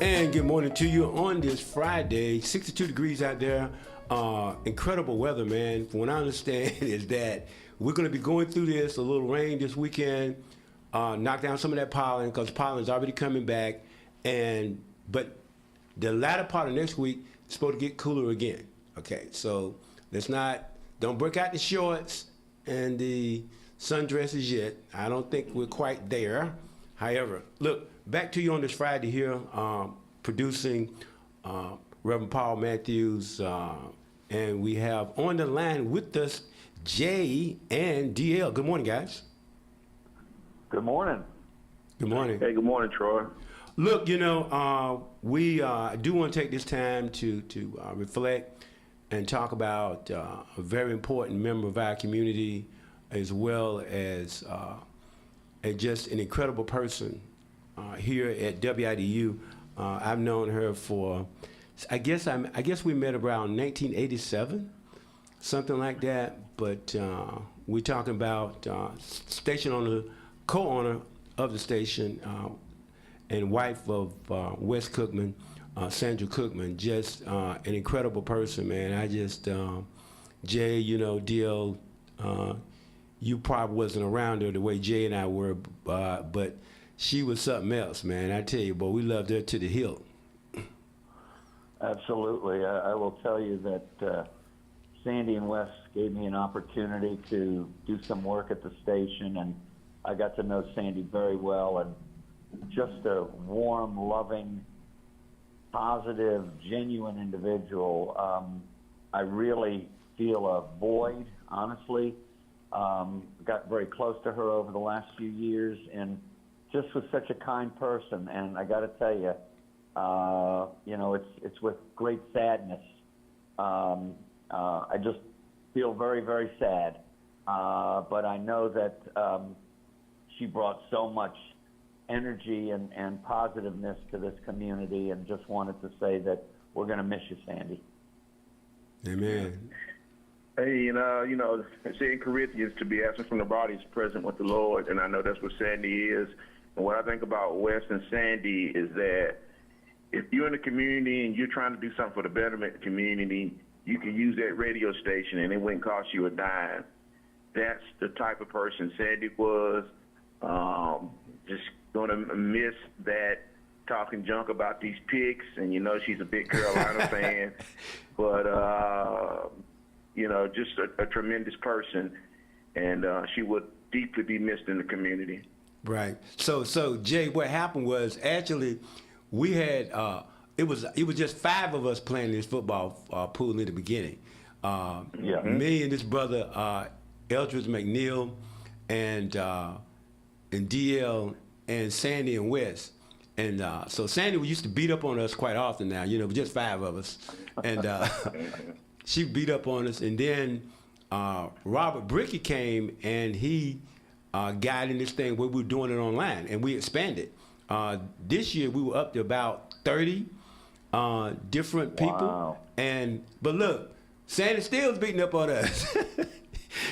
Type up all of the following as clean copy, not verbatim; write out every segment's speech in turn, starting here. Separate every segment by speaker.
Speaker 1: And good morning to you on this Friday. 62 degrees out there. Incredible weather, man. From what I understand is that we're going to be going through this, a little rain this weekend, knock down some of that pollen because pollen's already coming back. But the latter part of next week is supposed to get cooler again. Okay, so don't break out the shorts and the sundresses yet. I don't think we're quite there. However, look, back to you on this Friday here, producing Reverend Paul Matthews, and we have on the line with us Jay and DL. Good morning, guys.
Speaker 2: Good morning.
Speaker 1: Good morning.
Speaker 3: Hey, good morning, Troy.
Speaker 1: Look, we do want to take this time to reflect and talk about a very important member of our community, as well as just an incredible person here at WIDU. I've known her for, I guess we met around 1987, something like that. But we're talking about station owner, co-owner of the station, and wife of Wes Cookman, Sandra Cookman. Just an incredible person, man. Jay, DL. You probably wasn't around her the way Jay and I were, but she was something else, man. I tell you, boy, we loved her to the hilt.
Speaker 2: Absolutely. I will tell you that Sandy and Wes gave me an opportunity to do some work at the station, and I got to know Sandy very well, and just a warm, loving, positive, genuine individual. I really feel a void, honestly. Got very close to her over the last few years, and just was such a kind person. And I got to tell you, it's with great sadness. I just feel very, very sad. But I know that she brought so much energy and positiveness to this community, and just wanted to say that we're going to miss you, Sandy.
Speaker 1: Amen.
Speaker 3: Hey, it say in Corinthians to be absent from the body is present with the Lord, and I know that's what Sandy is. And what I think about Wes and Sandy is that if you're in the community and you're trying to do something for the betterment of the community, you can use that radio station and it wouldn't cost you a dime. That's the type of person Sandy was. Just going to miss that talking junk about these picks, and she's a big Carolina fan. But, just a tremendous person, and she would deeply be missed in the community.
Speaker 1: Right. So Jay, what happened was actually we had it was just 5 of us playing this football pool in the beginning. Me and this brother Eldridge McNeil and DL and Sandy and Wes. And so Sandy used to beat up on us quite often now, just 5 of us. And she beat up on us. And then Robert Bricky came and he got in this thing where we were doing it online, and we expanded. This year we were up to about 30 different people.
Speaker 2: Wow.
Speaker 1: But look, Sandy still's beating up on us.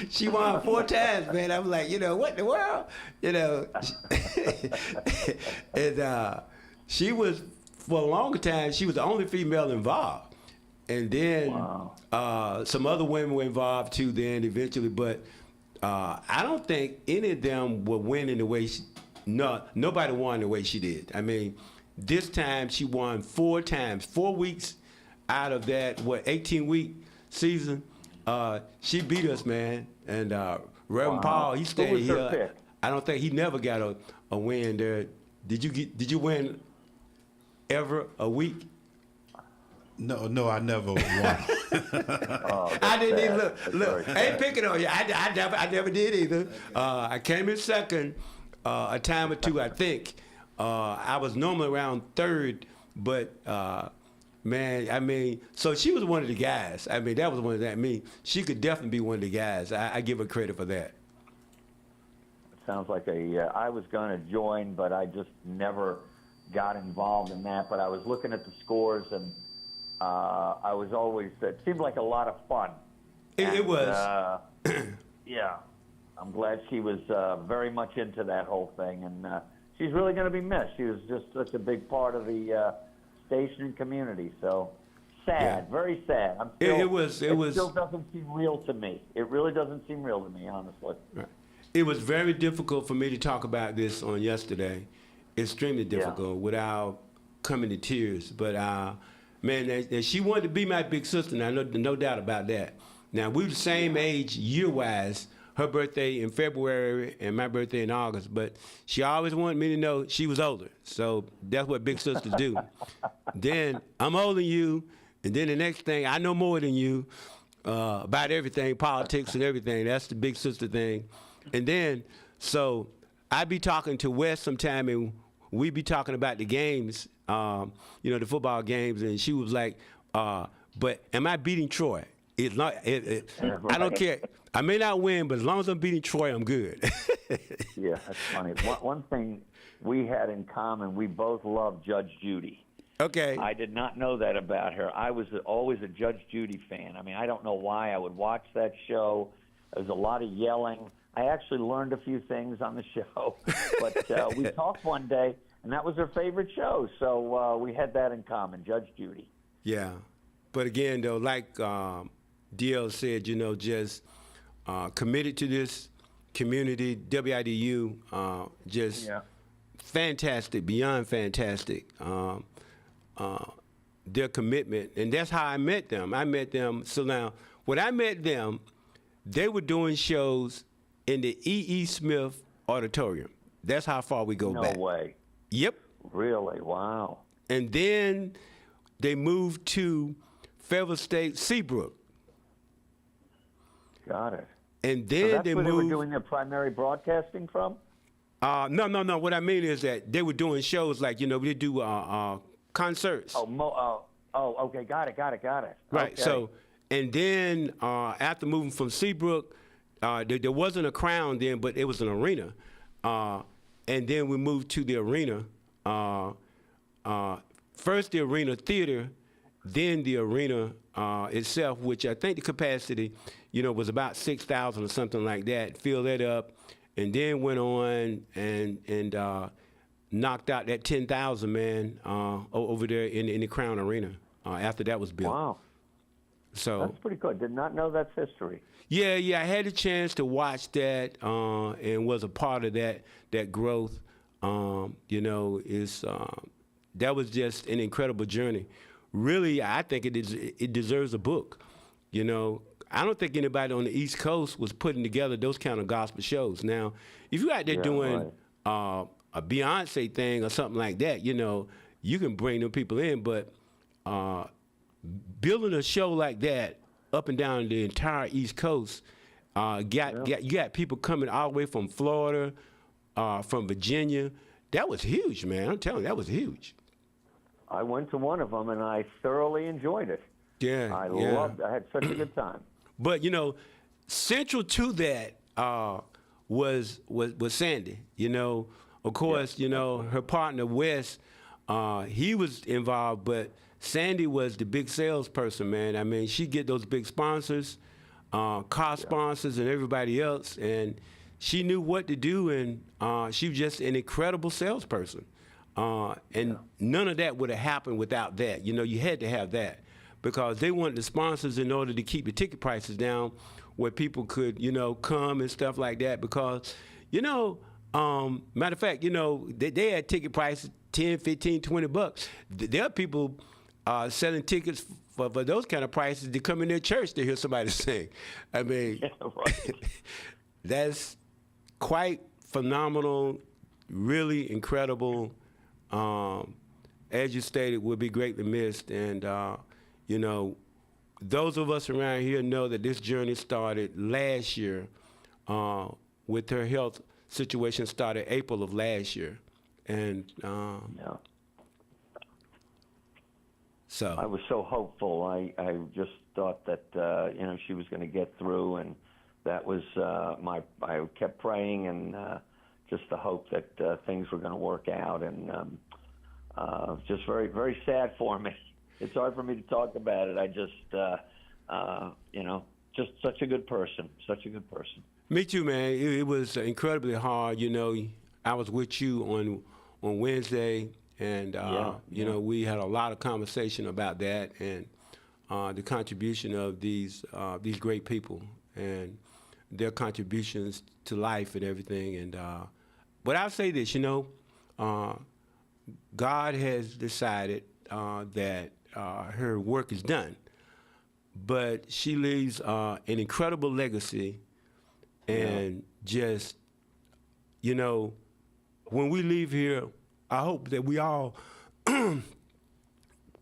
Speaker 1: She won 4 times, man. I was like, what in the world? And she was, for a longer time, she was the only female involved. And then some other women were involved too then eventually. But I don't think any of them were winning the way nobody won the way she did. I mean, this time she won 4 times, 4 weeks out of that, 18-week season. She beat us, man. And Reverend Paul, he stayed here.
Speaker 2: Pick?
Speaker 1: I don't think he never got a win there. Did you win ever a week?
Speaker 4: No, I never won.
Speaker 1: I didn't even look. I ain't picking on you. I never did either. I came in second a time or two, I think. I was normally around third, but man, I mean, so she was one of the guys. I mean, that was one of that. I mean, she could definitely be one of the guys. I give her credit for that.
Speaker 2: Sounds like I was going to join, but I just never got involved in that. But I was looking at the scores, and I was always, it seemed like a lot of fun.
Speaker 1: It was.
Speaker 2: Yeah. I'm glad she was very much into that whole thing, and she's really going to be missed. She was just such a big part of the station and community. So sad,
Speaker 1: Yeah.
Speaker 2: very sad.
Speaker 1: It
Speaker 2: still doesn't seem real to me. It really doesn't seem real to me, honestly.
Speaker 1: Right. It was very difficult for me to talk about this on yesterday. Extremely difficult without coming to tears. But man, and she wanted to be my big sister, and I know no doubt about that. Now we were the same age year-wise. Her birthday in February and my birthday in August, but she always wanted me to know she was older. So that's what big sisters do. Then I'm older than you, and then the next thing, I know more than you about everything, politics and everything. That's the big sister thing. And then, so I'd be talking to Wes sometime, and we'd be talking about the games, the football games, and she was like, but am I beating Troy? It's not. I don't care. I may not win, but as long as I'm beating Troy, I'm good.
Speaker 2: Yeah, that's funny. One thing we had in common, we both loved Judge Judy.
Speaker 1: Okay.
Speaker 2: I did not know that about her. I was always a Judge Judy fan. I mean, I don't know why. I would watch that show. There was a lot of yelling. I actually learned a few things on the show. But we talked one day, and that was her favorite show. So we had that in common, Judge Judy.
Speaker 1: Yeah. But again, though, like DL said, just committed to this community, WIDU, just fantastic, beyond fantastic. Their commitment, and that's how I met them. So now, when I met them, they were doing shows in the E.E. Smith Auditorium. That's how far we go back.
Speaker 2: No way.
Speaker 1: Yep.
Speaker 2: Really? Wow.
Speaker 1: And then they moved to Fayetteville State Seabrook.
Speaker 2: Got it.
Speaker 1: And
Speaker 2: So
Speaker 1: then
Speaker 2: that's
Speaker 1: they
Speaker 2: where
Speaker 1: moved.
Speaker 2: they were doing their primary broadcasting from?
Speaker 1: No. What I mean is that they were doing shows like, we do concerts.
Speaker 2: Okay. Got it.
Speaker 1: Right.
Speaker 2: Okay.
Speaker 1: So, and then after moving from Seabrook, there wasn't a Crown then, but it was an arena. And then we moved to the arena. First the arena theater, then the arena itself, which I think the capacity, was about 6,000 or something like that. Filled that up, and then went on and knocked out that 10,000 man over there in the Crown Arena after that was built.
Speaker 2: Wow.
Speaker 1: So
Speaker 2: That's pretty good. Did not know that's history.
Speaker 1: yeah, I had a chance to watch that and was a part of that growth. That was just an incredible journey. Really, I think it deserves a book. I don't think anybody on the East Coast was putting together those kind of gospel shows. Now, if you're out there doing a Beyonce thing or something like that, you can bring them people in, but building a show like that up and down the entire East Coast, you got people coming all the way from Florida, from Virginia. That was huge, man. I'm telling you, that was huge.
Speaker 2: I went to one of them, and I thoroughly enjoyed it.
Speaker 1: Yeah,
Speaker 2: I loved it. I had such a good time.
Speaker 1: But central to that was Sandy. Of course, her partner Wes, he was involved, but Sandy was the big salesperson, man. I mean, she get those big sponsors, car sponsors, and everybody else, and she knew what to do, and she was just an incredible salesperson. And none of that would have happened without that. You had to have that because they wanted the sponsors in order to keep the ticket prices down where people could, come and stuff like that because, matter of fact, they had ticket prices, 10, 15, 20 bucks. There are people selling tickets for those kind of prices to come in their church to hear somebody sing. I mean, that's quite phenomenal, really incredible. As you stated, will be greatly missed. And, those of us around here know that this journey started last year with her health situation started April of last year. And so
Speaker 2: I was so hopeful. I just thought that, she was going to get through, and that was I kept praying and just the hope that things were going to work out, and just very, very sad for me. It's hard for me to talk about it. I just, just such a good person,
Speaker 1: Me too, man. It was incredibly hard. I was with you on Wednesday, And,
Speaker 2: Yeah,
Speaker 1: you know, we had a lot of conversation about that and the contribution of these great people and their contributions to life and everything. And but I'll say this, you know, God has decided that her work is done, but she leaves an incredible legacy, and just, you know, when we leave here, I hope that we all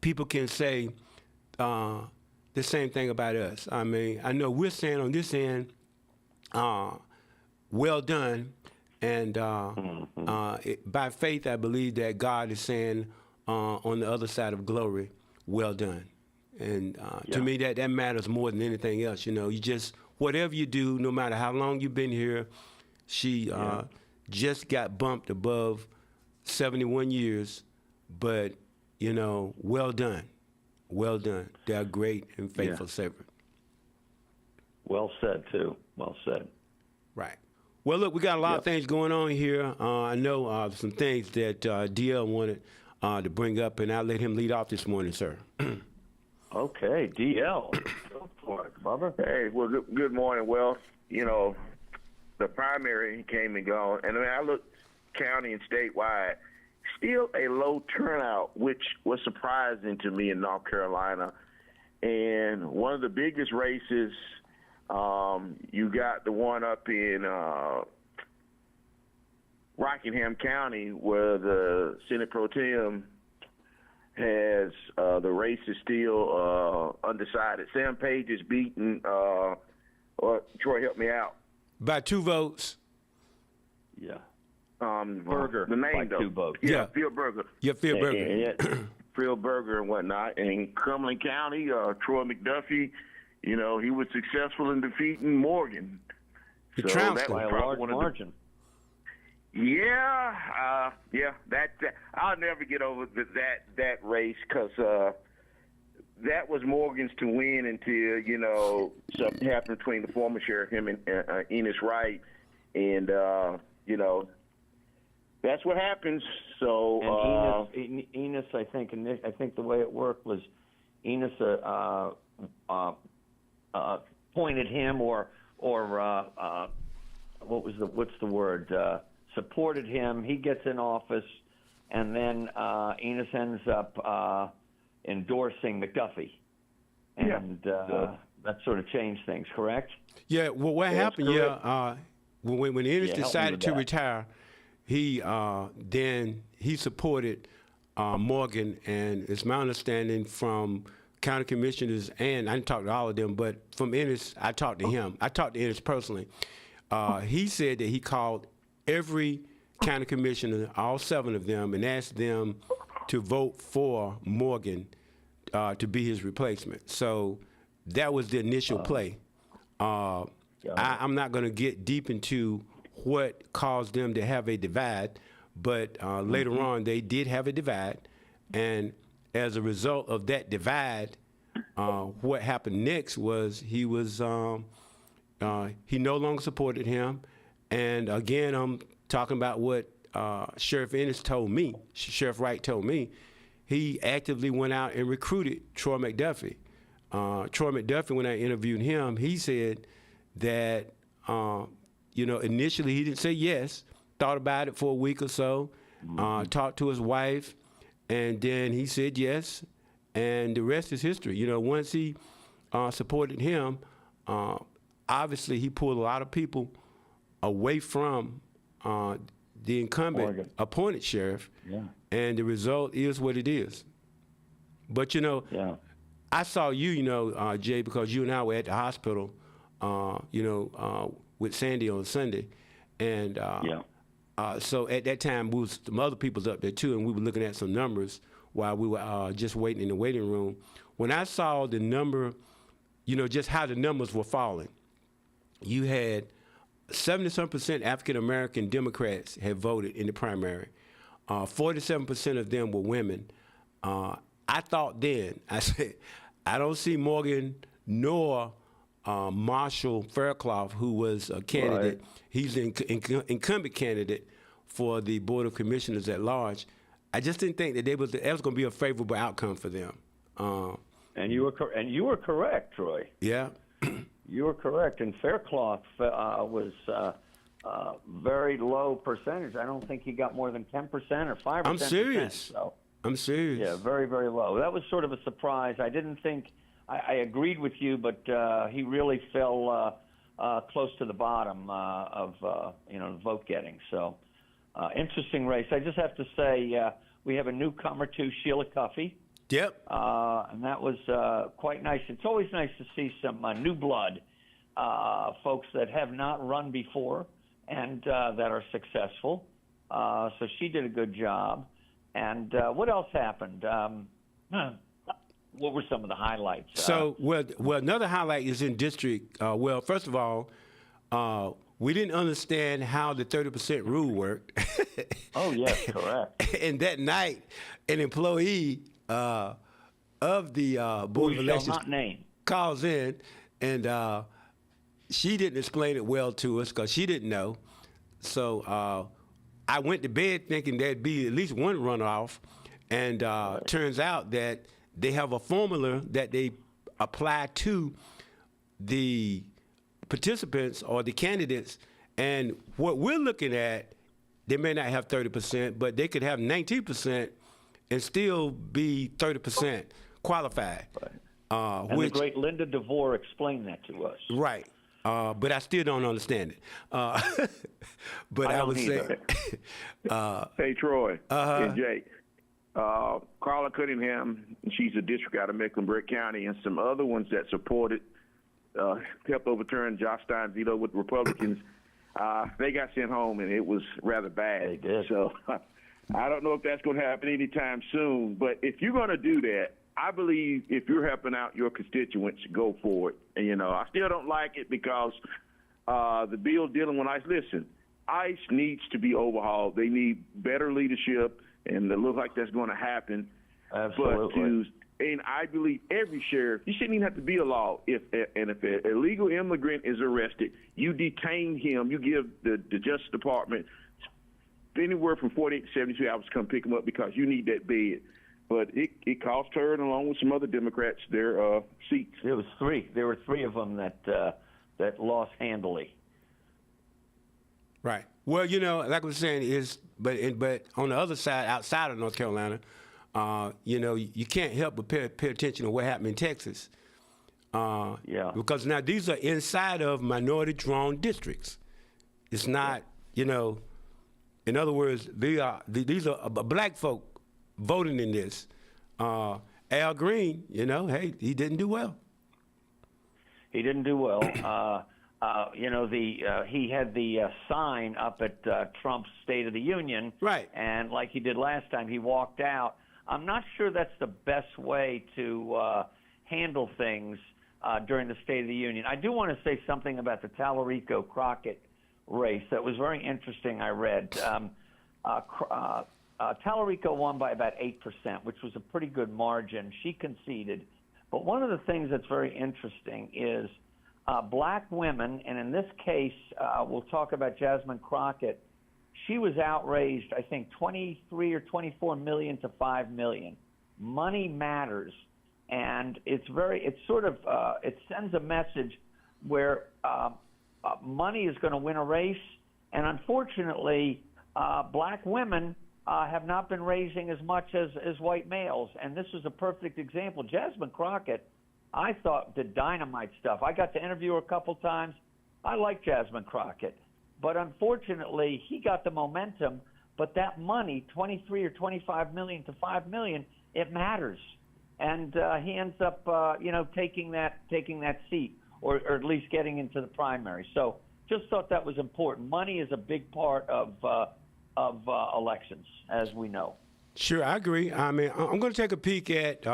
Speaker 1: people can say the same thing about us. I mean, I know we're saying on this end, well done, and by faith, I believe that God is saying on the other side of glory, well done. And to me, that matters more than anything else. You know, you just, whatever you do, no matter how long you've been here, she just got bumped above 71 years, but, you know, well done. Well done. They're a great and faithful servant.
Speaker 2: Well said, too. Well said.
Speaker 1: Right. Well, look, we got a lot of things going on here. I know some things that DL wanted to bring up, and I'll let him lead off this morning, sir.
Speaker 2: Okay, DL. Go for it, Bubba.
Speaker 3: Hey, well, good morning. Well, you know, the primary came and gone, and when I look county and statewide, still a low turnout, which was surprising to me in North Carolina. And one of the biggest races, you got the one up in Rockingham County where the Senate Pro Tem has the race is still undecided. Sam Page is beaten. Troy, help me out.
Speaker 1: By 2 votes.
Speaker 2: Yeah. Berger.
Speaker 3: The name,
Speaker 2: by
Speaker 3: though.
Speaker 2: 2 votes.
Speaker 3: Yeah, Phil Berger.
Speaker 1: Yeah, Phil Berger.
Speaker 3: And Phil Berger and whatnot. And in Cumberland County, Troy McDuffie, you know, he was successful in defeating Morgan.
Speaker 1: He trounced him.
Speaker 2: By a large margin.
Speaker 3: Yeah, that I'll never get over that race because that was Morgan's to win until, you know, something happened between the former sheriff, him and Enos Wright, and you know, that's what happens. So
Speaker 2: and Enos, I think the way it worked was Enos appointed him or what's the word? Supported him. He gets in office, and then Enos ends up endorsing McDuffie, and that sort of changed things. Correct?
Speaker 1: Yeah. Well, what happened?
Speaker 2: correct.
Speaker 1: When Ennis decided to
Speaker 2: that.
Speaker 1: retire, he supported Morgan, and it's my understanding from county commissioners, and I didn't talk to all of them, but from Ennis, I talked to him. I talked to Ennis personally. He said that he called every county commissioner, all 7 of them, and asked them to vote for Morgan to be his replacement. So that was the initial play. I'm not going to get deep into what caused them to have a divide, but later on they did have a divide, and as a result of that divide, what happened next was he no longer supported him. And again, I'm talking about what Sheriff Ennis told me, Sheriff Wright told me. He actively went out and recruited Troy McDuffie. Troy McDuffie, when I interviewed him, he said that, initially he didn't say yes, thought about it for a week or so, talked to his wife, and then he said yes, and the rest is history. You know, once he supported him, obviously he pulled a lot of people away from the incumbent
Speaker 2: Morgan.
Speaker 1: appointed sheriff,
Speaker 2: Yeah.
Speaker 1: and the result is what it is. But, I saw you, Jay, because you and I were at the hospital, with Sandy on Sunday, and so at that time, some other people's up there too, and we were looking at some numbers while we were just waiting in the waiting room. When I saw the number, just how the numbers were falling, you had 70% African American Democrats had voted in the primary. 47% of them were women. I thought then, I said, I don't see Morgan nor Marshall Fairclough, who was a candidate. Right. He's an incumbent candidate for the Board of Commissioners at large. I just didn't think that that was going to be a favorable outcome for them.
Speaker 2: And you were correct, Troy.
Speaker 1: Yeah.
Speaker 2: You were correct. And Faircloth was very low percentage. I don't think he got more than 10% or 5%.
Speaker 1: I'm serious.
Speaker 2: So,
Speaker 1: I'm serious.
Speaker 2: yeah, very, very low. That was sort of a surprise. I didn't think I agreed with you, but he really fell close to the bottom of the vote getting. So, interesting race. I just have to say we have a newcomer too, Sheila Cuffey.
Speaker 1: Yep.
Speaker 2: And that was quite nice. It's always nice to see some new blood, folks that have not run before and that are successful. So she did a good job. And what else happened? What were some of the highlights?
Speaker 1: So, well, another highlight is in district. Well, first of all, we didn't understand how the 30% rule worked.
Speaker 2: Oh, yes, correct.
Speaker 1: And that night, an employee of the Board of Elections
Speaker 2: not name.
Speaker 1: calls in, and she didn't explain it well to us because she didn't know. So I went to bed thinking there'd be at least one runoff, and turns out that they have a formula that they apply to the participants or the candidates, and what we're looking at, they may not have 30%, but they could have 19% and still be 30% qualified.
Speaker 2: Right. And the great Linda DeVore explained that to us.
Speaker 1: Right. But I still don't understand it. But I would say,
Speaker 3: Hey, Troy and Jay. Carla Cunningham, she's a district out of Mecklenburg County, and some other ones that supported, helped overturn Josh Stein's veto with Republicans. They got sent home, and it was rather bad.
Speaker 2: They did.
Speaker 3: So I don't know if that's going to happen anytime soon. But if you're going to do that, I believe if you're helping out your constituents, go for it. And, I still don't like it because the bill dealing with ICE, listen, ICE needs to be overhauled. They need better leadership, and it looks like that's going to happen.
Speaker 2: Absolutely.
Speaker 3: And I believe every sheriff, you shouldn't even have to be a law. If an illegal immigrant is arrested, you detain him. You give the Justice Department anywhere from 48 to 72 hours to come pick him up because you need that bed. But it cost her, and along with some other Democrats, their seats.
Speaker 2: There was three. There were three of them that lost handily.
Speaker 1: right. Well, like I was saying, but on the other side, outside of North Carolina, you can't help but pay attention to what happened in Texas.
Speaker 2: Yeah.
Speaker 1: Because now these are inside of minority-drawn districts. It's not, in other words, these are black folk voting in this. Al Green, hey, he didn't do well.
Speaker 2: He didn't do well. He had the sign up at Trump's State of the Union.
Speaker 1: Right.
Speaker 2: And like he did last time, he walked out. I'm not sure that's the best way to handle things during the State of the Union. I do want to say something about the Tallarico-Crockett race. That was very interesting, I read. Tallarico won by about 8%, which was a pretty good margin. She conceded. But one of the things that's very interesting is black women, and in this case, we'll talk about Jasmine Crockett. She was outraised, I think, 23 or 24 million to 5 million. Money matters, and it sends a message where money is going to win a race, and unfortunately, black women have not been raising as much as white males, and this is a perfect example. Jasmine Crockett, I thought, did dynamite stuff. I got to interview her a couple times. I like Jasmine Crockett, but unfortunately, he got the momentum. But that money, 23 or 25 million to 5 million, it matters, and he ends up, taking that seat, or at least getting into the primary. So, just thought that was important. Money is a big part of elections, as we know.
Speaker 1: Sure, I agree. I mean, I'm going to take a peek at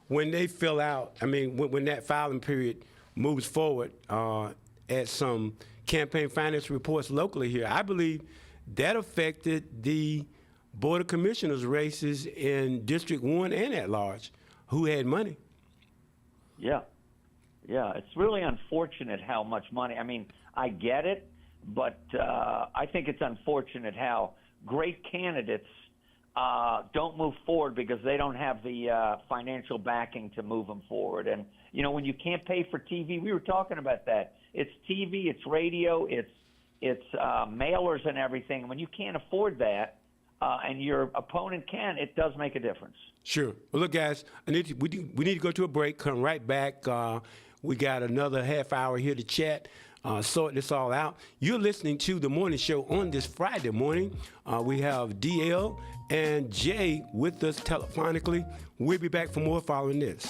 Speaker 1: when they fill out. I mean, when that filing period moves forward, at some campaign finance reports locally here. I believe that affected the Board of Commissioners races in District 1 and at large, who had money.
Speaker 2: Yeah. It's really unfortunate how much money. I mean, I get it, but I think it's unfortunate how great candidates don't move forward because they don't have the financial backing to move them forward. And, you know, when you can't pay for TV, we were talking about that. It's TV, it's radio, it's mailers and everything. When you can't afford that and your opponent can, it does make a difference.
Speaker 1: Sure. Well, look, guys, we need to go to a break. Come right back. We got another half hour here to chat, sort this all out. You're listening to The Morning Show on this Friday morning. We have DL and Jay with us telephonically. We'll be back for more following this.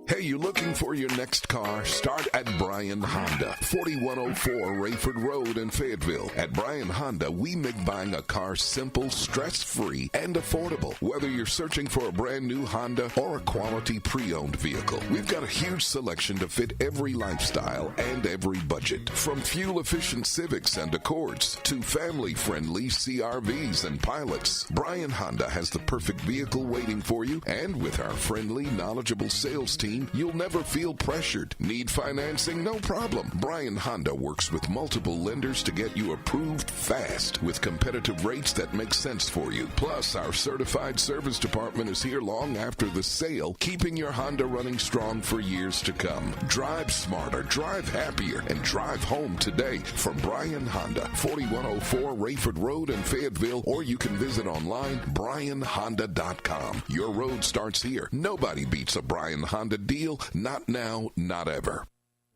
Speaker 5: Hey, you looking for your next car? Start at Bryan Honda, 4104 Rayford Road in Fayetteville. At Bryan Honda, we make buying a car simple, stress-free, and affordable. Whether you're searching for a brand new Honda or a quality pre-owned vehicle, we've got a huge selection to fit every lifestyle and every budget. From fuel-efficient Civics and Accords to family-friendly CRVs and Pilots, Bryan Honda has the perfect vehicle waiting for you, and with our friendly, knowledgeable sales team, you'll never feel pressured. Need financing? No problem. Bryan Honda works with multiple lenders to get you approved fast with competitive rates that make sense for you. Plus, our certified service department is here long after the sale, keeping your Honda running strong for years to come. Drive smarter, drive happier, and drive home today from Bryan Honda, 4104 Rayford Road in Fayetteville, or you can visit online, BryanHonda.com. Your road starts here. Nobody beats a Bryan Honda deal. Not now, not ever.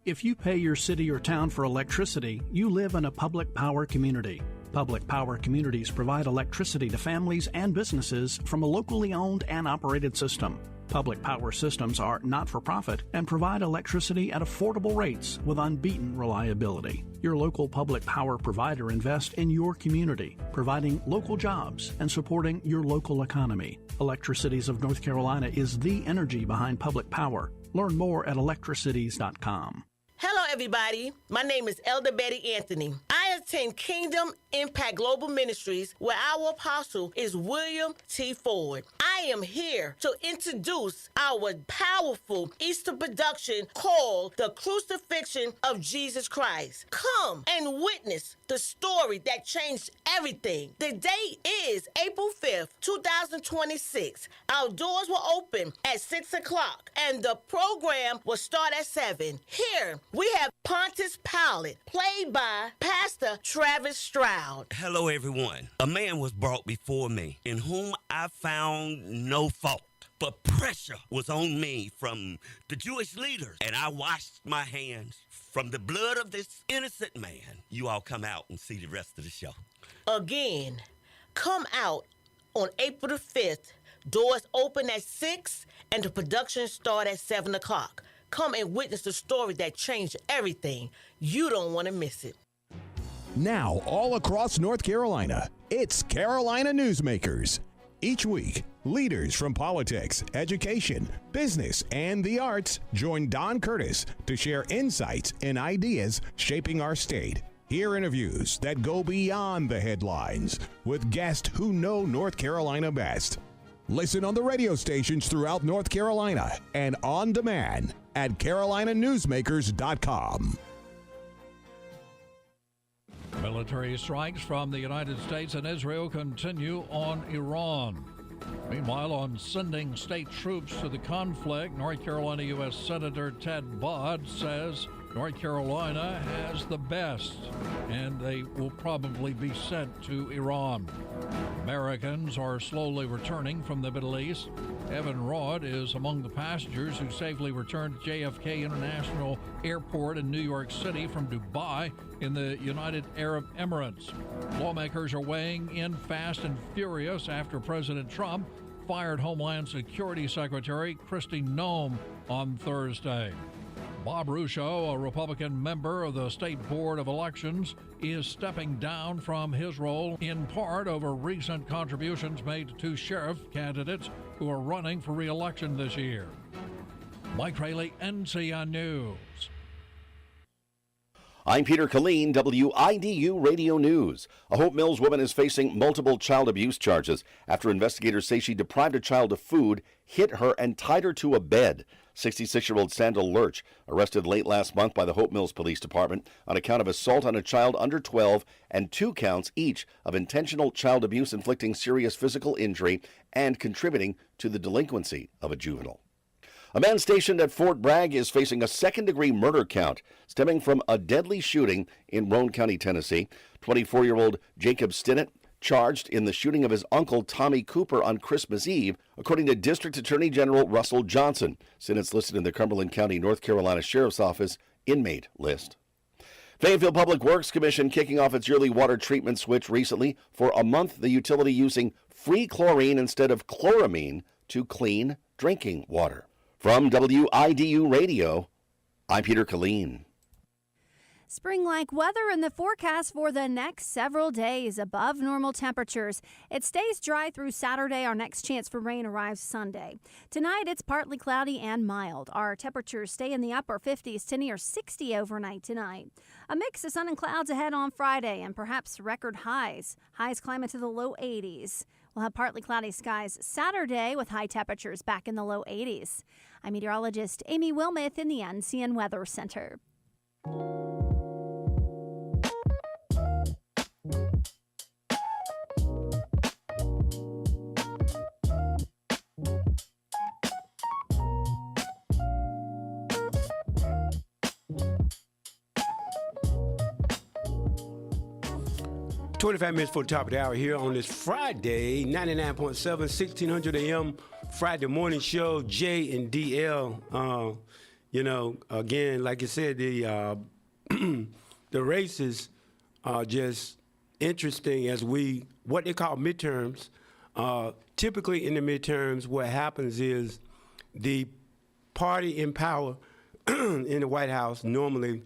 Speaker 6: If you pay your city or town for electricity, you live in a public power community. Public power communities provide electricity to families and businesses from a locally owned and operated system. Public power systems are not-for-profit and provide electricity at affordable rates with unbeaten reliability. Your local public power provider invests in your community, providing local jobs and supporting your local economy. Electricities of North Carolina is the energy behind public power. Learn more at electricities.com.
Speaker 7: Hello, everybody. My name is Elder Betty Anthony. I attend Kingdom Impact Global Ministries, where our apostle is William T. Ford. I am here to introduce our powerful Easter production called The Crucifixion of Jesus Christ. Come and witness the story that changed everything. The date is April 5th, 2026. Our doors will open at 6 o'clock, and the program will start at 7. Here, we have Pontius Pilate, played by Pastor Travis Stroud.
Speaker 8: Hello, everyone. A man was brought before me, in whom I found no fault. But pressure was on me from the Jewish leaders, and I washed my hands from the blood of this innocent man. You all come out and see the rest of the show.
Speaker 7: Again, come out on April the 5th. Doors open at 6, and the production start at 7 o'clock. Come and witness the story that changed everything. You don't want to miss it.
Speaker 9: Now, all across North Carolina, it's Carolina Newsmakers. Each week, leaders from politics, education, business, and the arts join Don Curtis to share insights and ideas shaping our state. Hear interviews that go beyond the headlines with guests who know North Carolina best. Listen on the radio stations throughout North Carolina and on demand at carolinanewsmakers.com.
Speaker 10: Military strikes from the United States and Israel continue on Iran. Meanwhile, on sending state troops to the conflict, North Carolina U.S. Senator Ted Budd says North Carolina has the best, and they will probably be sent to Iran. Americans are slowly returning from the Middle East. Evan Rod is among the passengers who safely returned to JFK International Airport in New York City from Dubai in the United Arab Emirates. Lawmakers are weighing in fast and furious after President Trump fired Homeland Security Secretary Kristi Noem on Thursday. Bob Russo, a Republican member of the State Board of Elections, is stepping down from his role in part over recent contributions made to two sheriff candidates who are running for re-election this year. Mike Rayleigh, NCN News.
Speaker 11: I'm Peter Killeen, WIDU Radio News. A Hope Mills woman is facing multiple child abuse charges after investigators say she deprived a child of food, hit her, and tied her to a bed. 66-year-old Sandal Lurch, arrested late last month by the Hope Mills Police Department on account of assault on a child under 12 and 2 counts each of intentional child abuse inflicting serious physical injury and contributing to the delinquency of a juvenile. A man stationed at Fort Bragg is facing a second-degree murder count stemming from a deadly shooting in Roane County, Tennessee. 24-year-old Jacob Stinnett charged in the shooting of his uncle Tommy Cooper on Christmas Eve, according to District Attorney General Russell Johnson. Stinnet's listed in the Cumberland County, North Carolina Sheriff's Office inmate list. Fayetteville Public Works Commission kicking off its yearly water treatment switch recently. For a month, the utility using free chlorine instead of chloramine to clean drinking water. From WIDU Radio, I'm Peter Killeen.
Speaker 12: Spring-like weather in the forecast for the next several days, above normal temperatures. It stays dry through Saturday. Our next chance for rain arrives Sunday. Tonight, it's partly cloudy and mild. Our temperatures stay in the upper 50s to near 60 overnight tonight. A mix of sun and clouds ahead on Friday and perhaps record highs. Highs climb into the low 80s. We'll have partly cloudy skies Saturday with high temperatures back in the low 80s. I'm meteorologist Amy Wilmoth in the NCN Weather Center.
Speaker 1: 25 minutes for the top of the hour here on this Friday, 99.7, 1600 AM Friday morning show, J and DL. Again, like I said, the races are just interesting as what they call midterms. Typically in the midterms, what happens is the party in power in the White House, normally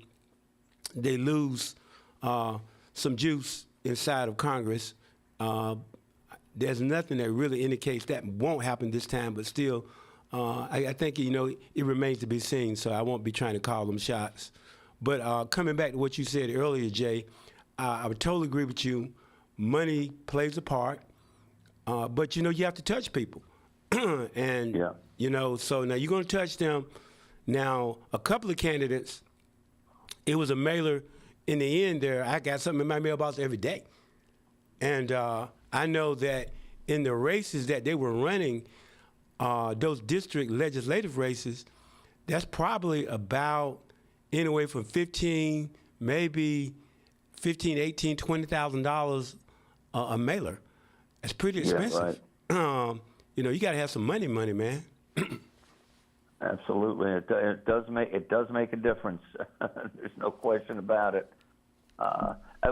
Speaker 1: they lose some juice inside of Congress. There's nothing that really indicates that won't happen this time, but still, I think, it remains to be seen, so I won't be trying to call them shots. But coming back to what you said earlier, Jay, I would totally agree with you. Money plays a part, but, you have to touch people. And, so now you're going to touch them. Now, a couple of candidates, it was a mailer. In the end there, I got something in my mailbox every day. And I know that in the races that they were running, those district legislative races, that's probably about anywhere from $15, maybe $18, $20,000 a mailer. That's pretty expensive. Yeah, right. You got to have some money, man.
Speaker 2: Absolutely, it does make a difference. There's no question about it.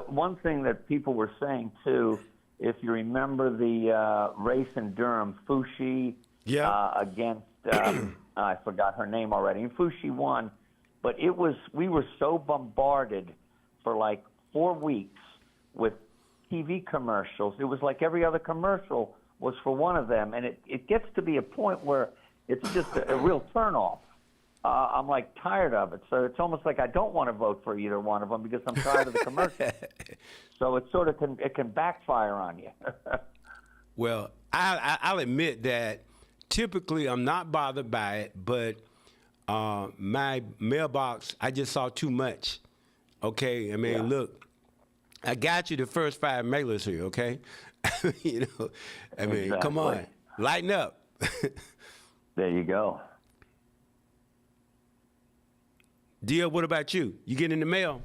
Speaker 2: One thing that people were saying too, if you remember the race in Durham, Foushee against I forgot her name already, and Foushee won, but we were so bombarded for like 4 weeks with TV commercials. It was like every other commercial was for one of them, and it gets to be a point where it's just a real turnoff. I'm like tired of it, so it's almost like I don't want to vote for either one of them because I'm tired of the commercial. So it sort of can backfire on you.
Speaker 1: Well, I'll admit that typically I'm not bothered by it, but my mailbox, I just saw too much. Okay, I mean, Look, I got you the first 5 mailers here. Okay, exactly. Come on, lighten up.
Speaker 2: There you go.
Speaker 1: Deal, what about you? You get in the mail?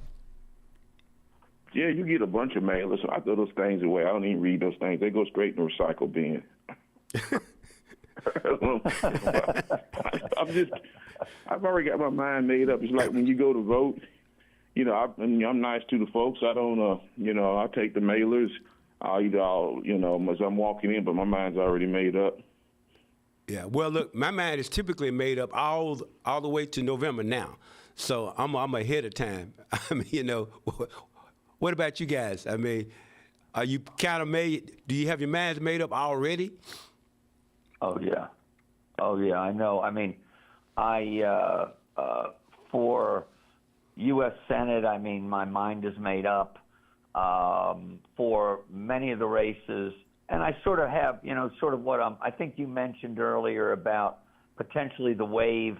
Speaker 3: Yeah, you get a bunch of mailers. So I throw those things away. I don't even read those things. They go straight in the recycle bin. I've already got my mind made up. It's like when you go to vote, I'm nice to the folks. I don't, I take the mailers. As I'm walking in, but my mind's already made up.
Speaker 1: Yeah, well, look, my mind is typically made up all the way to November now. So I'm ahead of time. What about you guys? Are you kind of made? Do you have your minds made up already?
Speaker 2: Oh yeah, I know. For U.S. Senate, I mean, my mind is made up for many of the races. And I sort of have, sort of what I think you mentioned earlier about potentially the wave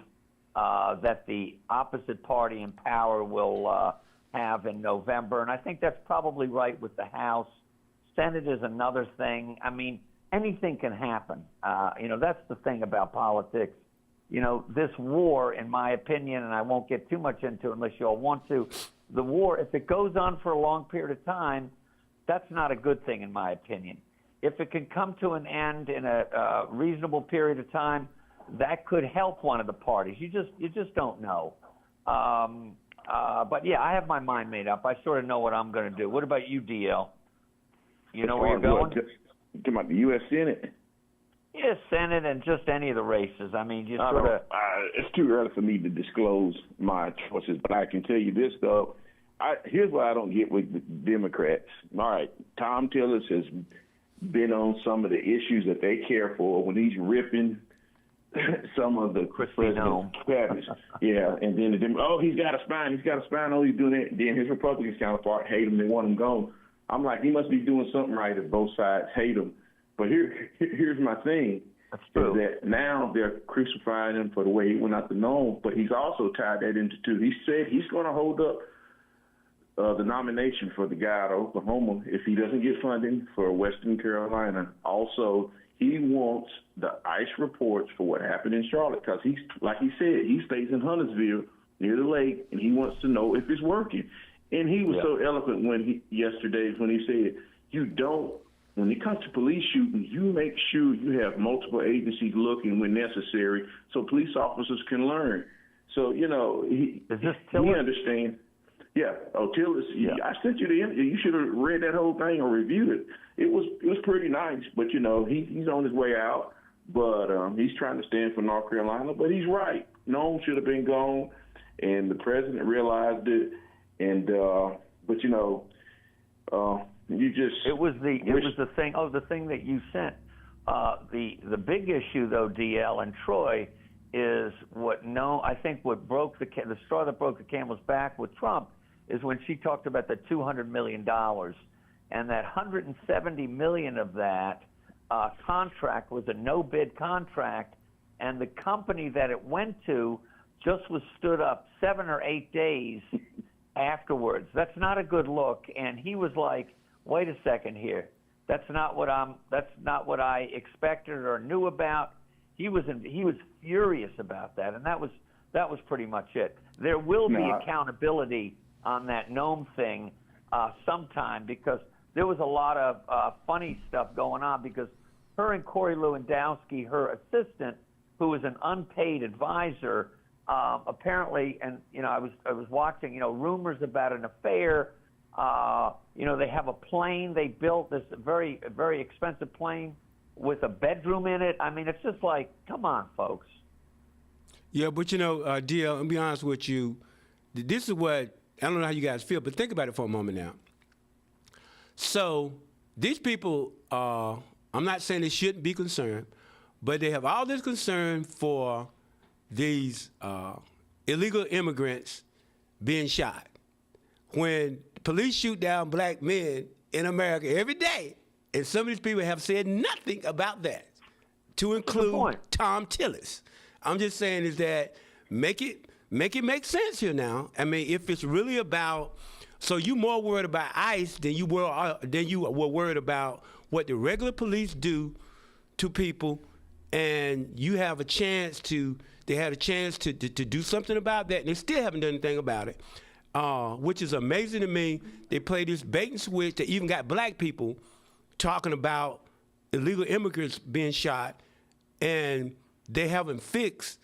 Speaker 2: that the opposite party in power will have in November. And I think that's probably right with the House. Senate is another thing. I mean, anything can happen. That's the thing about politics. This war, in my opinion, and I won't get too much into it unless you all want to, the war, if it goes on for a long period of time, that's not a good thing, in my opinion. If it can come to an end in a reasonable period of time, that could help one of the parties. You just don't know. But yeah, I have my mind made up. I sort of know what I'm going to do. What about you, DL? You know where you're going?
Speaker 3: Talking about the U.S. Senate?
Speaker 2: Yeah, Senate and just any of the races. I mean,
Speaker 3: it's too early for me to disclose my choices, but I can tell you this, though. Here's what I don't get with the Democrats. All right, Tom Tillis has been on some of the issues that they care for when he's ripping some of the president's habits. Yeah, and then he's got a spine. Oh, he's doing it. Then his Republican counterpart hate him. They want him gone. I'm like, he must be doing something right if both sides hate him. But here's my thing. That's true. Is that now they're crucifying him for the way he went out the norm, but he's also tied that into two. He said he's going to hold up the nomination for the guy out of Oklahoma if he doesn't get funding for Western Carolina. Also, he wants the ICE reports for what happened in Charlotte because like he said, he stays in Huntersville near the lake, and he wants to know if it's working. And he was so eloquent yesterday when he said, when it comes to police shooting, you make sure you have multiple agencies looking when necessary so police officers can learn. So, he understands. Yeah. Oh, Tillis, I sent you the interview. You should have read that whole thing or reviewed it. It was pretty nice, but, he's on his way out. But he's trying to stand for North Carolina. But he's right. Nome should have been gone, and the president realized it. And It was the thing. Oh, the thing that you sent. The big issue though, DL and Troy, is I think what broke the straw that broke the camel's back with Trump is when she talked about the $200 million, and that $170 million of that contract was a no-bid contract, and the company that it went to just was stood up 7 or 8 days afterwards. That's not a good look. And he was like, wait a second here. That's not what I expected or knew about. He was furious about that, and that was pretty much it. There will be accountability on that Nome thing sometime, because there was a lot of funny stuff going on, because her and Corey Lewandowski, her assistant, who was an unpaid advisor, apparently, and I was watching, rumors about an affair. They have a plane they built, this very, very expensive plane with a bedroom in it. I mean, it's just like, come on, folks.
Speaker 1: Yeah, but DL, I'll be honest with you. This is what, I don't know how you guys feel, but think about it for a moment now. So these people, I'm not saying they shouldn't be concerned, but they have all this concern for these illegal immigrants being shot. When police shoot down black men in America every day, and some of these people have said nothing about that, to include Tom Tillis. I'm just saying is that make it make sense here now. I mean, if it's really about, so you more worried about ICE than you were worried about what the regular police do to people, and you have a chance to. They had a chance to do something about that, and they still haven't done anything about it, which is amazing to me. They play this bait and switch. They even got black people talking about illegal immigrants being shot, and they haven't fixed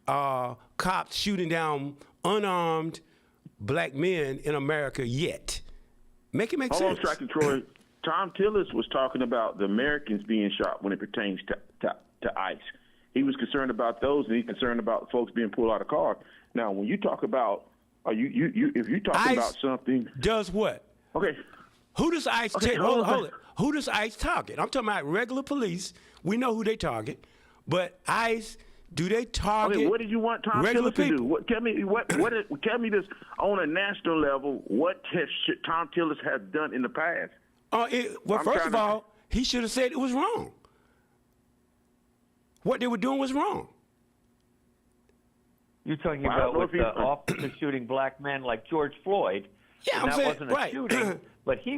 Speaker 1: cops shooting down unarmed black men in America yet. Make it make sense.
Speaker 3: Hold on, Tractor Troy. Tom Tillis was talking about the Americans being shot when it pertains to ICE. He was concerned about those, and he's concerned about folks being pulled out of cars. Now, when you talk about, if you're talking about something,
Speaker 1: does what?
Speaker 3: Okay.
Speaker 1: Who does ICE take? Hold it. Who does ICE target? I'm talking about regular police. We know who they target, but ICE Do they target?
Speaker 3: Okay, what did you want Tom
Speaker 1: regular
Speaker 3: Tillis to
Speaker 1: people?
Speaker 3: do? Tell me this on a national level. What should Tom Tillis have done in the past?
Speaker 1: Well, first of all, he should have said it was wrong. What they were doing was wrong.
Speaker 2: You're talking
Speaker 3: Well, I don't
Speaker 2: about
Speaker 3: know
Speaker 2: with
Speaker 3: if
Speaker 2: the officers shooting black men like George Floyd.
Speaker 1: Yeah,
Speaker 2: and
Speaker 1: I'm
Speaker 2: that
Speaker 1: saying,
Speaker 2: wasn't a
Speaker 1: right.
Speaker 2: shooting, but he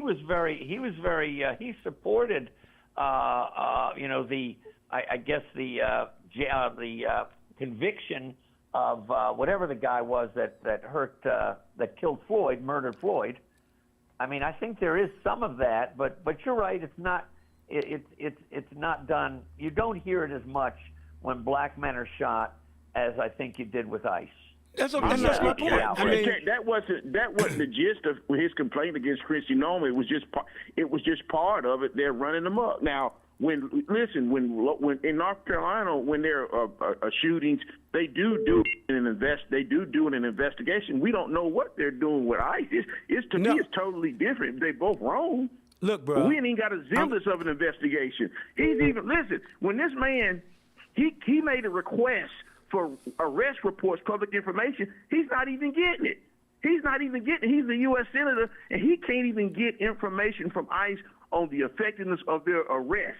Speaker 2: supported, the conviction of whatever the guy was that killed Floyd, murdered Floyd. I mean, I think there is some of that, but you're right. It's not. It's not done. You don't hear it as much when black men are shot as I think you did with ICE.
Speaker 1: That's my point. I mean,
Speaker 3: that wasn't the gist of his complaint against Christy Norman. It was just part of it. They're running them up now. When in North Carolina, when there are shootings, they do an investigation. We don't know what they're doing with ICE. To me, it's totally different. They both wrong.
Speaker 1: Look, bro,
Speaker 3: we ain't even got a semblance of an investigation. When this man he made a request for arrest reports, public information. He's not even getting it. He's the U.S. Senator, and he can't even get information from ICE on the effectiveness of their arrest.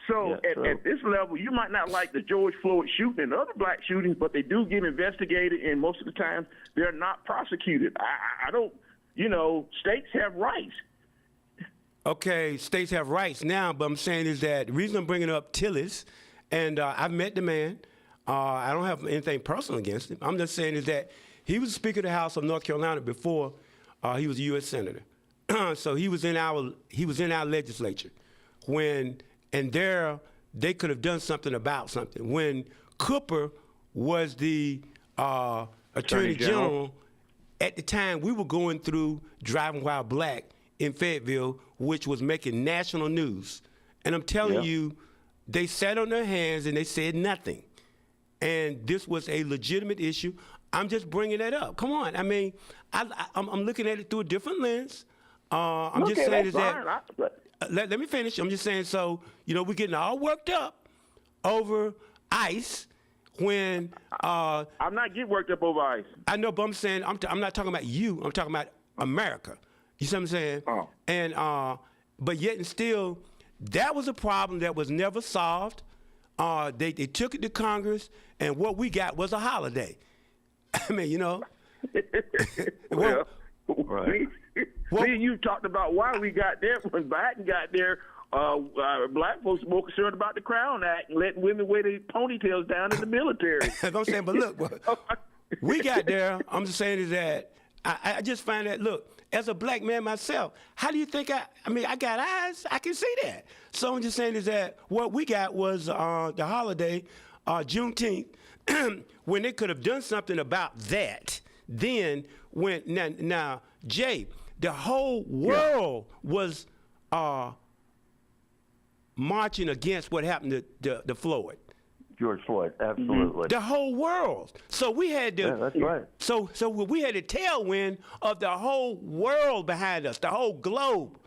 Speaker 3: So at this level, you might not like the George Floyd shooting and other black shootings, but they do get investigated, and most of the time they're not prosecuted. I don't, states have rights.
Speaker 1: Okay, states have rights now, but I'm saying is that the reason I'm bringing up Tillis, and I've met the man. I don't have anything personal against him. I'm just saying is that he was Speaker of the House of North Carolina before he was a U.S. Senator. So he was in our legislature they could have done something about something. When Cooper was the Attorney General, at the time we were going through Driving While Black in Fayetteville, which was making national news. And I'm telling you, they sat on their hands and they said nothing. And this was a legitimate issue. I'm just bringing that up. Come on. I mean, I'm looking at it through a different lens. I'm just saying is that. Let me finish. I'm just saying, so, we're getting all worked up over ICE when.
Speaker 3: I'm not getting worked up over ICE.
Speaker 1: I know, but I'm saying, I'm not talking about you. I'm talking about America. You see what I'm saying?
Speaker 3: Oh.
Speaker 1: And, but yet and still, that was a problem that was never solved. They took it to Congress, and what we got was a holiday. I mean,
Speaker 3: Well,
Speaker 2: right.
Speaker 3: Me and you talked about why we got there. When Biden got there, black folks were more concerned about the Crown Act and letting women wear their ponytails down in the military.
Speaker 1: I'm saying, but look, we got there. I'm just saying is that I just find that, look, as a black man myself, how do you think I got eyes. I can see that. So I'm just saying is that what we got was the holiday, Juneteenth, when they could have done something about that. Then now, Jay, the whole world was marching against what happened to Floyd.
Speaker 2: George Floyd, absolutely.
Speaker 1: The whole world. So we had
Speaker 2: that's right.
Speaker 1: So we had a tailwind of the whole world behind us, the whole globe.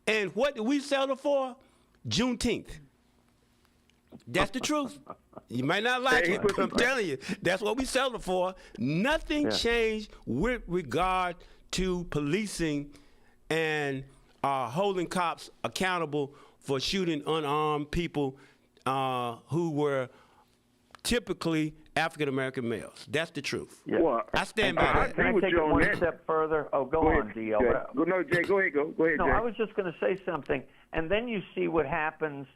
Speaker 1: And what did we settle for? Juneteenth. That's the truth. You might not like it, but I'm telling you, that's what we settled for. Nothing changed with regard to policing and holding cops accountable for shooting unarmed people who were typically African-American males. That's the truth.
Speaker 2: Yeah.
Speaker 3: Well,
Speaker 1: I stand by that.
Speaker 2: Can I take it one step further? Oh, go on, DL.
Speaker 3: Jay, go ahead. Go ahead,
Speaker 2: No,
Speaker 3: Jay.
Speaker 2: I was just going to say something. And then you see what happens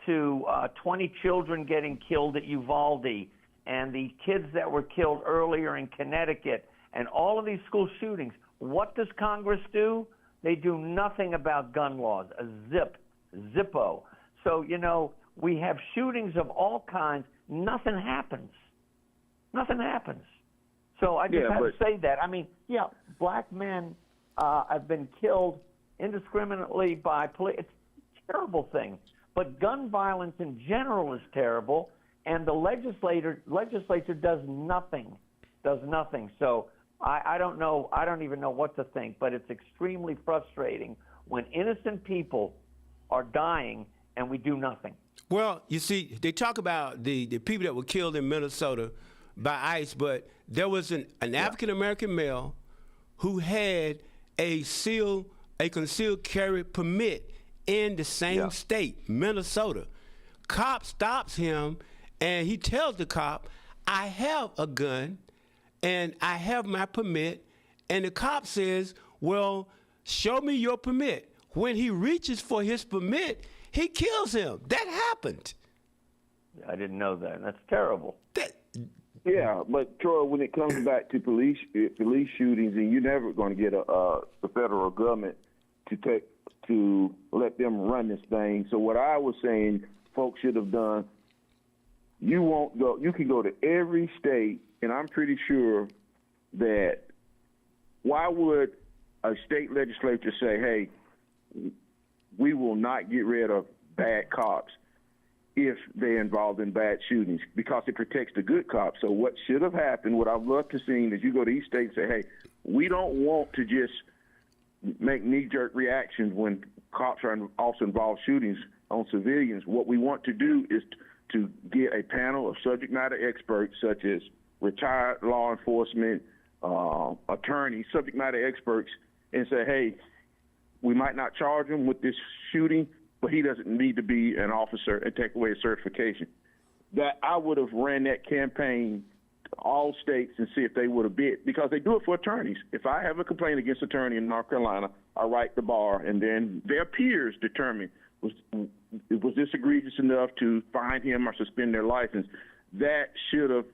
Speaker 2: to 20 children getting killed at Uvalde and the kids that were killed earlier in Connecticut and all of these school shootings. What does Congress do? They do nothing about gun laws, a zippo. So, we have shootings of all kinds. Nothing happens. So I just have to say that. I mean, black men have been killed indiscriminately by police. It's a terrible thing. But gun violence in general is terrible, and the legislature does nothing. So I don't know. I don't even know what to think. But it's extremely frustrating when innocent people are dying and we do nothing.
Speaker 1: Well, you see, they talk about the people that were killed in Minnesota by ICE, but there was an African-American male who had a concealed carry permit in the same state, Minnesota. Cop stops him, and he tells the cop, I have a gun, and I have my permit. And the cop says, well, show me your permit. When he reaches for his permit, he kills him. That happened.
Speaker 2: I didn't know that. That's terrible.
Speaker 3: Yeah, but Troy, when it comes back to police shootings, and you're never going to get the federal government to let them run this thing. So what I was saying, folks should have done. You can go to every state, and I'm pretty sure that why would a state legislature say, hey, we will not get rid of bad cops if they're involved in bad shootings, because it protects the good cops. So what should have happened, what I'd love to see, is you go to each state and say, hey, we don't want to just make knee-jerk reactions when cops are also involved shootings on civilians. What we want to do is to get a panel of subject matter experts, such as retired law enforcement, attorneys, subject matter experts, and say, hey, we might not charge him with this shooting, but he doesn't need to be an officer and take away his certification. That I would have ran that campaign to all states and see if they would have bid, because they do it for attorneys. If I have a complaint against an attorney in North Carolina, I write the bar, and then their peers determine was this egregious enough to fine him or suspend their license. That should have,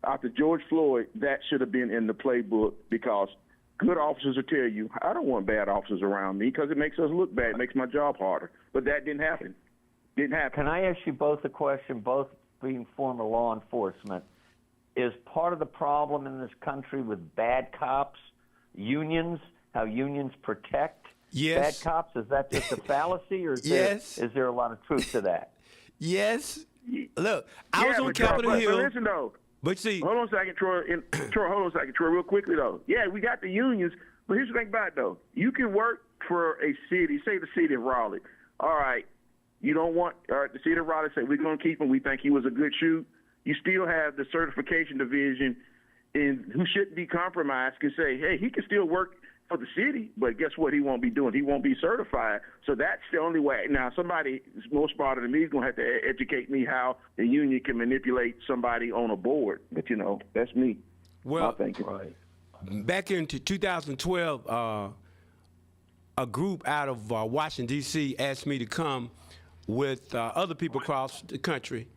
Speaker 3: after George Floyd, that should have been in the playbook, because good officers will tell you, I don't want bad officers around me because it makes us look bad. It makes my job harder. But that didn't happen.
Speaker 2: Can I ask you both a question, both being former law enforcement? Is part of the problem in this country with bad cops, unions, how unions protect bad cops? Is that just a fallacy, or is there a lot of truth to that?
Speaker 1: Yes. Look, I was on Capitol Hill.
Speaker 3: But listen, though.
Speaker 1: But see,
Speaker 3: hold on a second, Troy. Troy, hold on a second, Troy, real quickly, though. Yeah, we got the unions, but here's the thing about it, though. You can work for a city, say the city of Raleigh. All right, you don't want, the city of Raleigh say, we're going to keep him. We think he was a good shoot. You still have the certification division, and who shouldn't be compromised can say, hey, he can still work for the city, but guess what he won't be doing? He won't be certified. So that's the only way. Now, somebody more smarter than me is going to have to educate me how the union can manipulate somebody on a board. But, that's me.
Speaker 1: Well,
Speaker 3: my thinking.
Speaker 1: Right. Back into 2012, a group out of Washington, D.C. asked me to come with other people across the country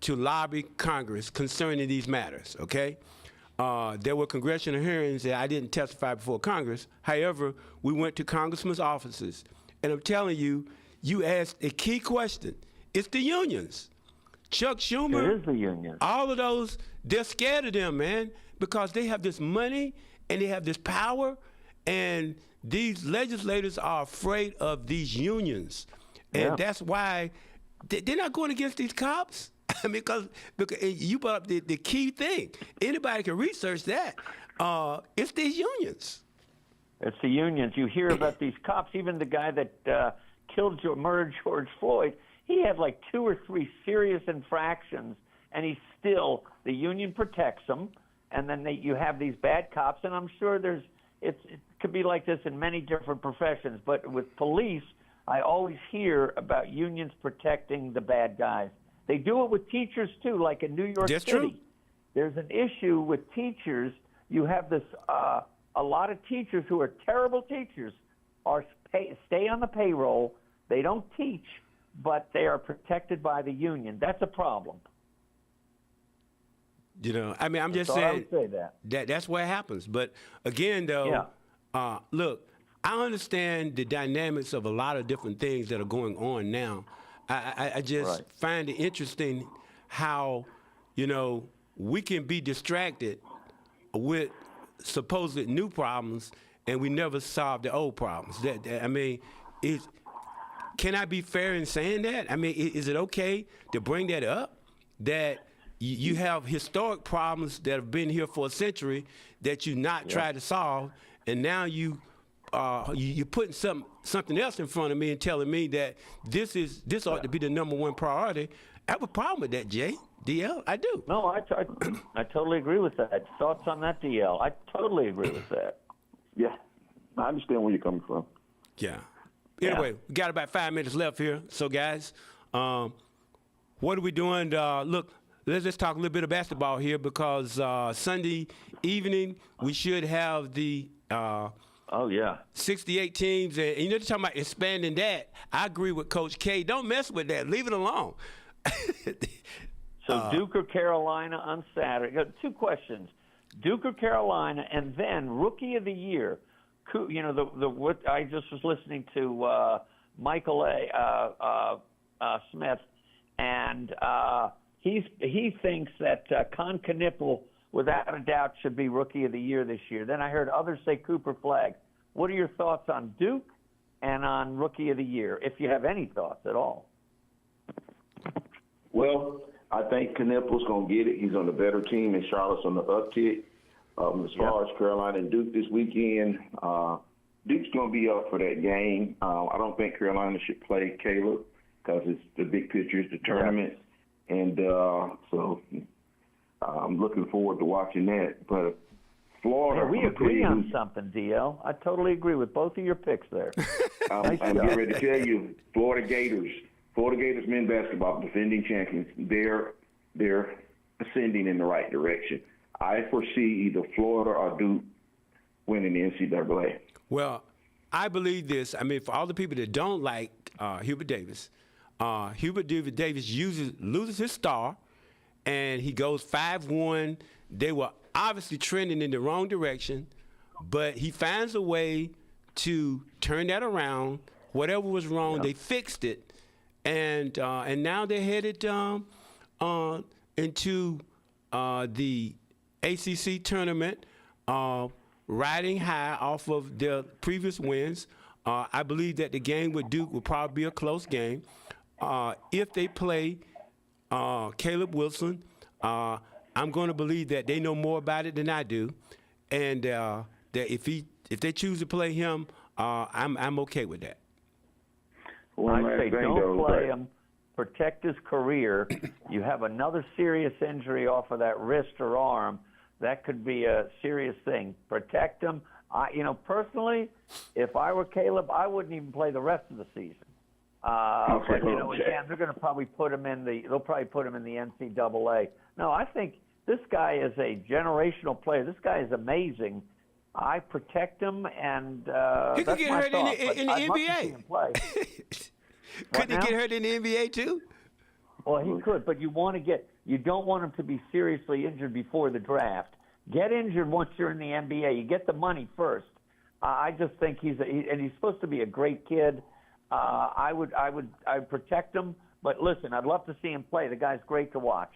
Speaker 1: to lobby Congress concerning these matters, okay? There were congressional hearings that I didn't testify before Congress. However, we went to congressmen's offices. And I'm telling you, you asked a key question. It's the unions. Chuck Schumer.
Speaker 2: It is the unions.
Speaker 1: All of those, they're scared of them, man, because they have this money and they have this power, and these legislators are afraid of these unions. And that's why they're not going against these cops. I mean, because you brought up the key thing. Anybody can research that. It's these unions.
Speaker 2: It's the unions. You hear about these cops. Even the guy that murdered George Floyd, he had like 2 or 3 serious infractions, and the union protects him. And then you have these bad cops, and I'm sure it could be like this in many different professions. But with police, I always hear about unions protecting the bad guys. They do it with teachers, too, like in New York City.
Speaker 1: True.
Speaker 2: There's an issue with teachers. You have this a lot of teachers who are terrible teachers stay on the payroll. They don't teach, but they are protected by the union. That's a problem.
Speaker 1: I mean, I'm just saying
Speaker 2: I would say
Speaker 1: that's what happens. But again, though, look, I understand the dynamics of a lot of different things that are going on now. I just find it interesting how, we can be distracted with supposed new problems and we never solve the old problems. Can I be fair in saying that? I mean, is it okay to bring that up? That you have historic problems that have been here for a century that you not tried to solve, and now you you're putting something else in front of me and telling me that this ought to be the number one priority. I have a problem with that, Jay. DL, I do.
Speaker 2: No, I totally agree with that. Thoughts on that, DL? I totally agree with that.
Speaker 3: Yeah, I understand where you're coming from.
Speaker 1: Yeah. Anyway, we got about 5 minutes left here. So, guys, what are we doing? Look, let's just talk a little bit of basketball here because Sunday evening we should have the 68 teams. And they're talking about expanding that. I agree with Coach K. Don't mess with that. Leave it alone.
Speaker 2: So Duke or Carolina on Saturday. 2 questions: Duke or Carolina, and then Rookie of the Year. You know, what I just was listening to Michael Smith, and he thinks that Con Knippel, without a doubt, should be Rookie of the Year this year. Then I heard others say Cooper Flagg. What are your thoughts on Duke and on Rookie of the Year, if you have any thoughts at all?
Speaker 3: Well, I think Knippel's going to get it. He's on the better team, and Charlotte's on the uptick. As far as Carolina and Duke this weekend, Duke's going to be up for that game. I don't think Carolina should play Caleb because it's the big picture, it's the tournament. Yeah. And so I'm looking forward to watching that. But Florida.
Speaker 2: We agree on something, DL. I totally agree with both of your picks there.
Speaker 3: I'm getting ready to tell you, Florida Gators men basketball, defending champions, they're ascending in the right direction. I foresee either Florida or Duke winning the NCAA.
Speaker 1: Well, I believe this. I mean, for all the people that don't like Hubert Davis, Hubert Davis loses his star, and he goes 5-1. They were obviously trending in the wrong direction, but he finds a way to turn that around. Whatever was wrong, they fixed it, and now they're headed into the ACC tournament, riding high off of their previous wins. I believe that the game with Duke will probably be a close game. If they play Caleb Wilson, I'm going to believe that they know more about it than I do, and that if they choose to play him, I'm okay with that.
Speaker 2: I say don't play him. Protect his career. You have another serious injury off of that wrist or arm. That could be a serious thing. Protect him. Personally, if I were Caleb, I wouldn't even play the rest of the season. But again, they're going to probably put him in the NCAA. No, I think this guy is a generational player. This guy is amazing. I protect him, and
Speaker 1: he could
Speaker 2: that's
Speaker 1: get
Speaker 2: my
Speaker 1: hurt
Speaker 2: thought.
Speaker 1: in the
Speaker 2: I'd love to
Speaker 1: NBA.
Speaker 2: see him play.
Speaker 1: Couldn't he get hurt in the NBA too?
Speaker 2: Well, he could, but you don't want him to be seriously injured before the draft. Get injured once you're in the NBA. You get the money first. I just think he's supposed to be a great kid. I would protect him, but listen, I'd love to see him play. The guy's great to watch.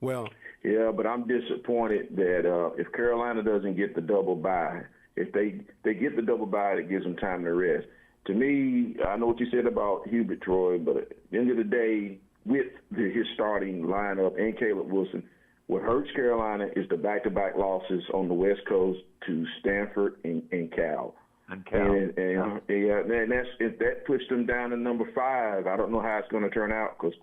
Speaker 1: Well,
Speaker 3: yeah, but I'm disappointed that if Carolina doesn't get the double bye, if they get the double bye, it gives them time to rest. To me, I know what you said about Hubert, Troy, but at the end of the day, with his starting lineup and Caleb Wilson, what hurts Carolina is the back-to-back losses on the West Coast to Stanford and Cal.
Speaker 2: And
Speaker 3: that puts them down to number 5. I don't know how it's going to turn out because,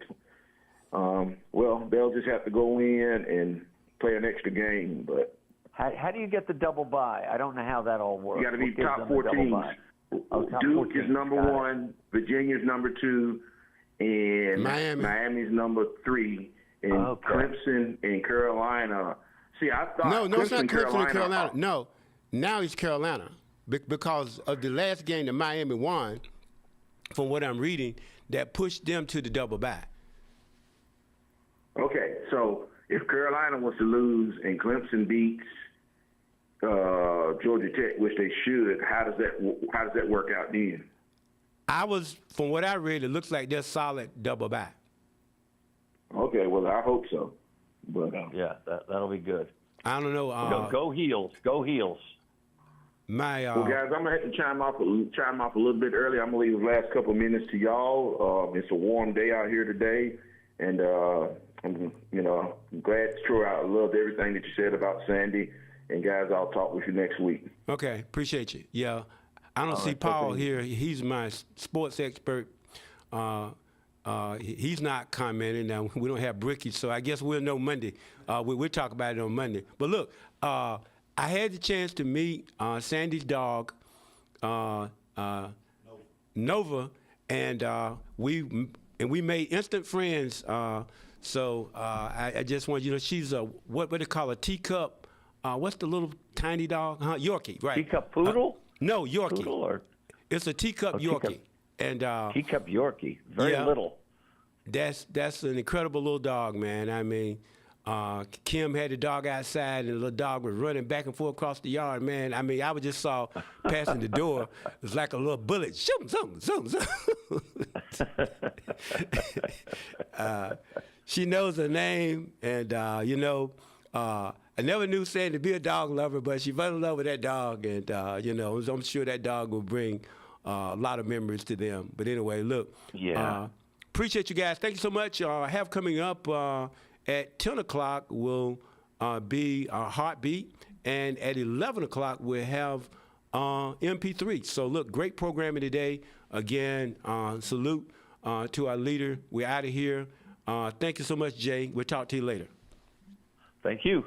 Speaker 3: they'll just have to go in and play an extra game. But
Speaker 2: how do you get the double bye? I don't know how that all works.
Speaker 3: You got to be top 4 teams. Duke is number 1, Virginia's number 2, and Miami's number 3, and Clemson and Carolina. See, I thought
Speaker 1: no, it's not Clemson and Carolina. No, now it's Carolina because of the last game that Miami won. From what I'm reading, that pushed them to the double bye.
Speaker 3: Okay, so if Carolina was to lose and Clemson beats Georgia Tech, which they should, how does that work out then?
Speaker 1: From what I read, it looks like they're solid double bye.
Speaker 3: Okay, well, I hope so. But
Speaker 2: yeah, that'll be good.
Speaker 1: I don't know.
Speaker 2: Go Heels. Go Heels.
Speaker 3: Well, guys, I'm gonna have to chime off a little bit early. I'm gonna leave the last couple of minutes to y'all. It's a warm day out here today, and I'm glad, Troy. I loved everything that you said about Sandy. And guys, I'll talk with you next week.
Speaker 1: Okay, appreciate you. Yeah, I don't
Speaker 2: All
Speaker 1: see
Speaker 2: right,
Speaker 1: Paul
Speaker 2: take it easy.
Speaker 1: here. He's my sports expert. He's not commenting. Now, we don't have Bricky, so I guess we'll know Monday. We'll talk about it on Monday. But look, I had the chance to meet Sandy's dog, Nova, and we made instant friends. So I just want you to know she's a what they call a teacup. What's the little tiny dog? Yorkie, right?
Speaker 2: Teacup poodle?
Speaker 1: No, Yorkie.
Speaker 2: Poodle or
Speaker 1: It's a teacup
Speaker 2: teacup.
Speaker 1: Yorkie. And
Speaker 2: teacup Yorkie? Very
Speaker 1: yeah.
Speaker 2: little.
Speaker 1: That's an incredible little dog, man. I mean, Kim had the dog outside, and the little dog was running back and forth across the yard, man. I mean, I just saw passing the door. It was like a little bullet. Shoom, zoom, zoom, zoom. She knows her name, and I never knew Sandy to be a dog lover, but she fell in love with that dog, and I'm sure that dog will bring a lot of memories to them. But anyway, look, appreciate you guys. Thank you so much. Have coming up at 10 o'clock will be Heartbeat, and at 11 o'clock we'll have MP3. So look, great programming today. Again, salute to our leader. We're out of here. Thank you so much, Jay. We'll talk to you later.
Speaker 2: Thank you.